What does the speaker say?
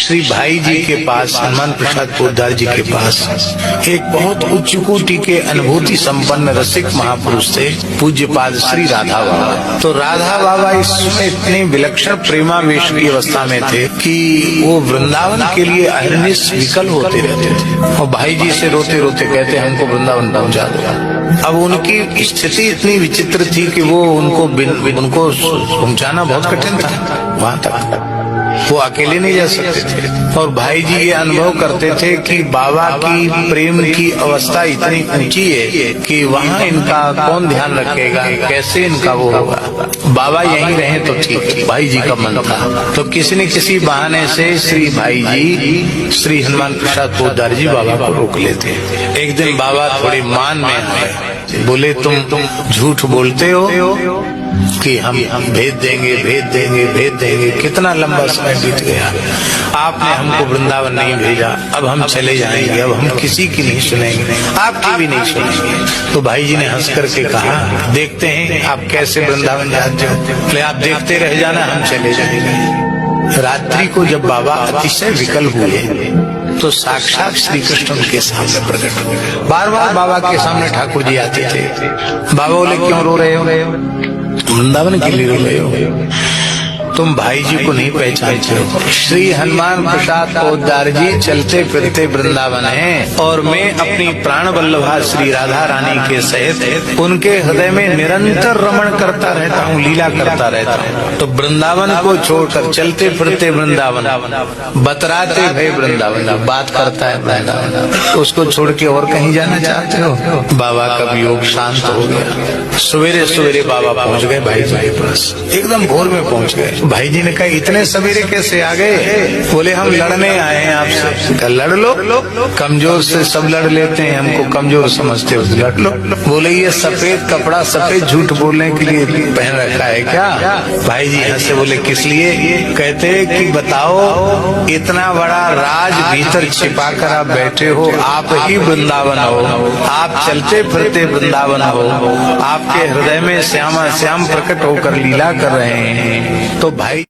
श्री भाई जी के पास, हनुमान प्रसाद पोद्दार जी के पास एक बहुत उच्च कोटि के अनुभूति संपन्न रसिक महापुरुष थे, पूज्यपाद श्री राधा बाबा। तो राधा बाबा इसमें इतने विलक्षण प्रेमावेश की अवस्था में थे कि वो वृंदावन के लिए अहरनिश विकल होते रहते थे और भाई जी से रोते रोते कहते हमको वृंदावन पहुंचा दो। अब उनकी स्थिति इतनी विचित्र थी कि वो उनको पहुंचाना बहुत कठिन था वहां तक, वो अकेले नहीं जा सकते थे। और भाई जी ये अनुभव करते थे कि बाबा की प्रेम की अवस्था इतनी ऊंची है कि वहाँ इनका कौन ध्यान रखेगा, कैसे इनका वो होगा, बाबा यहीं रहे तो ठीक है, भाई जी का मन था। तो किसी न किसी बहाने से श्री भाई जी श्री हनुमान प्रसाद पोद्दार जी बाबा को रोक लेते। एक दिन बाबा थोड़ी मान में आए, बोले तुम झूठ बोलते हो कि हम भेज देंगे भेज देंगे भेज देंगे, कितना लंबा समय बीत गया, आपने हमको वृंदावन नहीं भेजा, अब हम चले जाएंगे, अब हम किसी की नहीं सुनेंगे, आपकी भी नहीं सुनेंगे। तो भाई जी ने हंस करके कहा देखते हैं आप कैसे वृंदावन जाते हो, बोले आप देखते रह जाना, हम चले जाएंगे। रात्रि को जब बाबा अतिशय विकल हुए तो साक्षात श्री कृष्ण उनके सामने प्रकट हुए। बार बार बाबा के सामने ठाकुर जी आते थे। बाबा बोले क्यों रो रहे हो, वृंदावन के लिए रो रहे हो, तुम भाई जी को नहीं पहचानते हो। श्री हनुमान प्रसाद पोद्दार जी चलते फिरते वृंदावन हैं और मैं अपनी प्राण वल्लभा श्री राधा रानी के सहित उनके हृदय में निरंतर रमण करता रहता हूँ, लीला करता रहता हूँ। तो वृंदावन को छोड़कर चलते फिरते वृंदावन, बतराते भय वृंदावन, बात करता है वृंदावन, उसको छोड़ के और कहीं जाना चाहते हो। बाबा का योग शांत हो गया। सवेरे सवेरे बाबा पहुँच गए भाई जी के पास, एकदम भोर में पहुँच गए। भाई जी ने कहा इतने सवेरे कैसे आ गए, बोले हम लड़ने आए हैं आपसे। लड़ लो, कमजोर से सब लड़ लेते हैं, हमको कमजोर समझते हो, लड़ लो। बोले ये सफेद कपड़ा सफेद झूठ बोलने के लिए पहन रखा है क्या। भाई जी हंसे, बोले किस लिए। कहते कि बताओ इतना बड़ा राज भीतर छिपा कर आप बैठे हो, आप ही वृंदावन हो, आप चलते फिरते वृंदावन हो, आपके हृदय में श्यामा श्याम प्रकट होकर लीला कर रहे हैं। तो भाई